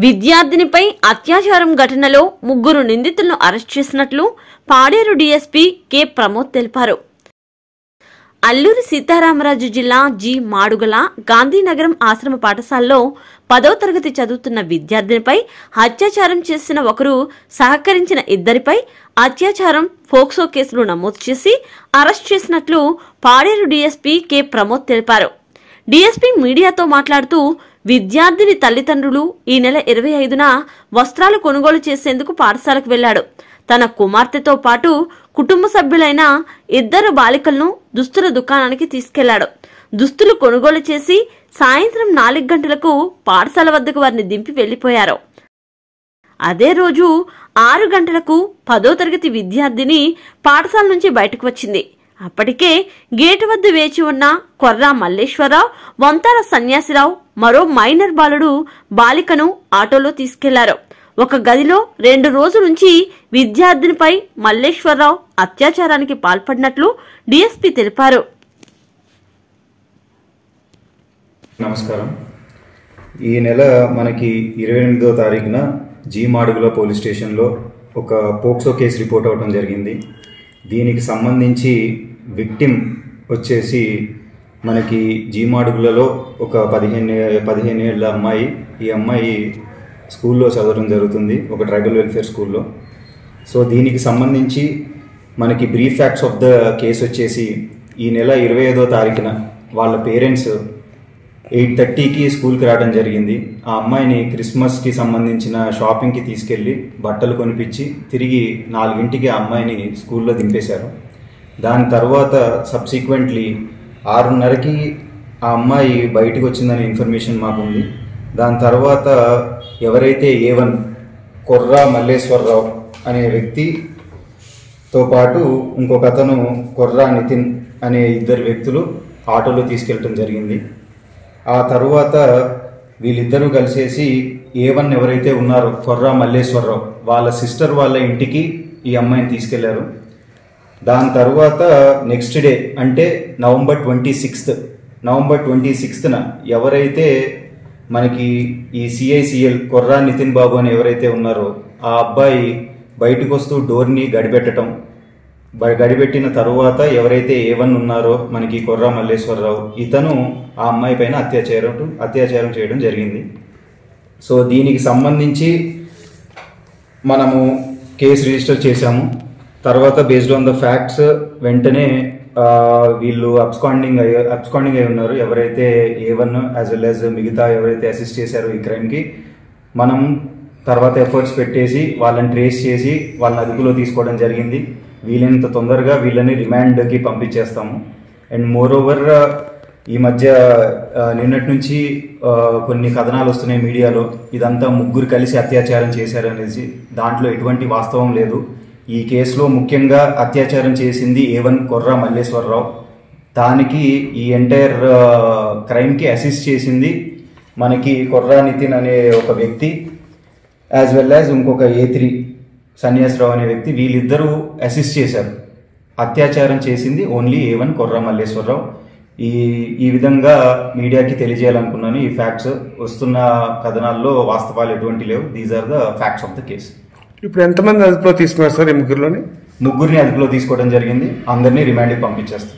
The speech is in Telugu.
విద్యార్థినిపై అత్యాచారం ఘటనలో 3 నిందితులను అరెస్ట్ చేసినట్లు పాడేరు డీఎస్పీ కె ప్రమోద్ తెలిపారు. అల్లూరి సీతారామరాజు జిల్లా జి మాడుగల గాంధీనగరం ఆశ్రమ పాఠశాలలో 10వ తరగతి చదువుతున్న విద్యార్థినిపై అత్యాచారం చేసిన ఒకరు సహకరించిన ఇద్దరిపై అత్యాచారం ఫోక్సో కేసులు నమోదు చేసి అరెస్ట్ చేసినట్లు పాడేరు డీఎస్పీ కె ప్రమోద్ తెలిపారు. డీఎస్పీ మీడియాతో మాట్లాడుతూ విద్యార్థిని తల్లిదండ్రులు ఈ నెల 25న వస్త్రాలు కొనుగోలు చేసేందుకు పాఠశాలకు వెళ్లాడు. తన కుమార్తెతో పాటు కుటుంబ సభ్యులైన 2 బాలికలను దుస్తుల దుకాణానికి తీసుకెళ్లాడు. దుస్తులు కొనుగోలు చేసి సాయంత్రం 4 గంటలకు పాఠశాల వద్దకు వారిని దింపి వెళ్లిపోయారు. అదే రోజు 6 గంటలకు 10వ తరగతి విద్యార్థిని పాఠశాల నుంచి బయటకు వచ్చింది. అప్పటికే గేటు వద్ద వేచి ఉన్న కొర్రా మల్లేశ్వరరావు, వంతాల సన్యాసిరావు, మరో మైనర్ బాలుడు బాలికను ఆటోలో తీసుకెళ్లారు. ఒక గదిలో 2 రోజుల నుంచి విద్యార్థినిపై మల్లేశ్వరరావు అత్యాచారానికి పాల్పడినట్లు డీఎస్పీ తెలిపారు. నమస్కారం. ఈ నెల మనకి 28వ తారీఖున జీ మాడుగుల పోలీస్ స్టేషన్లో ఒక పోక్సో కేసు రిపోర్ట్ అవడం జరిగింది. దీనికి సంబంధించి విక్టిమ్ వచ్చేసి మనకి జీ మాడుగులలో ఒక 15 ఏళ్ళ అమ్మాయి. ఈ అమ్మాయి స్కూల్లో చదవడం జరుగుతుంది, ఒక ట్రైబల్ వెల్ఫేర్ స్కూల్లో. సో దీనికి సంబంధించి మనకి brief facts of the case వచ్చేసి ఈ నెల 25వ తారీఖున వాళ్ళ పేరెంట్స్ 8:30కి స్కూల్కి రావడం జరిగింది. ఆ అమ్మాయిని క్రిస్మస్కి సంబంధించిన షాపింగ్కి తీసుకెళ్ళి బట్టలు కొనిపించి తిరిగి 4ంటికి ఆ అమ్మాయిని స్కూల్లో దింపేశారు. దాని తర్వాత సబ్సిక్వెంట్లీ 6:30కి ఆ అమ్మాయి బయటకు వచ్చిందనే ఇన్ఫర్మేషన్ మాకుంది. దాని తర్వాత ఎవరైతే A1 కొర్రా మల్లేశ్వరరావు అనే వ్యక్తితో పాటు ఇంకొక అతను కొర్రా నితిన్ అనే 2 వ్యక్తులు ఆటోలో తీసుకెళ్ళటం జరిగింది. ఆ తర్వాత వీళ్ళిద్దరూ కలిసేసి A1 ఎవరైతే ఉన్నారో కొర్రా మల్లేశ్వరరావు వాళ్ళ సిస్టర్ వాళ్ళ ఇంటికి ఈ అమ్మాయిని తీసుకెళ్లారు. దాని తర్వాత నెక్స్ట్ డే అంటే నవంబర్ 26న ఎవరైతే మనకి ఈ CICL కొర్రా నితిన్ బాబు అని ఎవరైతే ఉన్నారో ఆ అబ్బాయి బయటకు వస్తూ డోర్ని గడిపెట్టిన తరువాత ఎవరైతే A1 ఉన్నారో మనకి కొర్రా మల్లేశ్వరరావు ఇతను ఆ అమ్మాయి పైన అత్యాచారం చేయడం జరిగింది. సో దీనికి సంబంధించి మనము కేసు రిజిస్టర్ చేశాము. తర్వాత బేస్డ్ ఆన్ ద ఫ్యాక్ట్స్ వెంటనే వీళ్ళు అబ్స్కాండింగ్ అయి ఉన్నారు. ఎవరైతే A1 యాజ్ వెల్ యాజ్ మిగతా ఎవరైతే అసిస్ట్ చేశారో ఈ క్రైమ్కి మనం తర్వాత ఎఫర్ట్స్ పెట్టేసి వాళ్ళని ట్రేస్ చేసి వాళ్ళని అదుపులో తీసుకోవడం జరిగింది. వీలైనంత తొందరగా వీళ్ళని రిమాండ్కి పంపించేస్తాము. అండ్ మోర్ ఓవర్ ఈ మధ్య నిన్నటి నుంచి కొన్ని కథనాలు వస్తున్నాయి మీడియాలో, ఇదంతా 3 కలిసి అత్యాచారం చేశారనేసి. దాంట్లో ఎటువంటి వాస్తవం లేదు. ఈ కేసులో ముఖ్యంగా అత్యాచారం చేసింది A1 కొర్రా మల్లేశ్వరరావు. దానికి ఈ ఎంటైర్ క్రైమ్కి అసిస్ట్ చేసింది మనకి కొర్రా నితిన్ అనే ఒక వ్యక్తి, యాజ్ వెల్ యాజ్ ఇంకొక A3 సన్యాసిరావు అనే వ్యక్తి. వీళ్ళిద్దరూ అసిస్ట్ చేశారు. అత్యాచారం చేసింది ఓన్లీ A1 కొర్రా మల్లేశ్వరరావు. ఈ విధంగా మీడియాకి తెలియజేయాలనుకున్నాను. ఈ ఫ్యాక్ట్స్ వస్తున్న కథనాల్లో వాస్తవాలు ఎటువంటి లేవు. These are the facts of the case. ఇప్పుడు ఎంతమంది అదుపులో తీసుకున్నారు సార్? ఈ 3 అదుపులో తీసుకోవడం జరిగింది. అందరినీ రిమాండ్కి పంపించేస్తాం.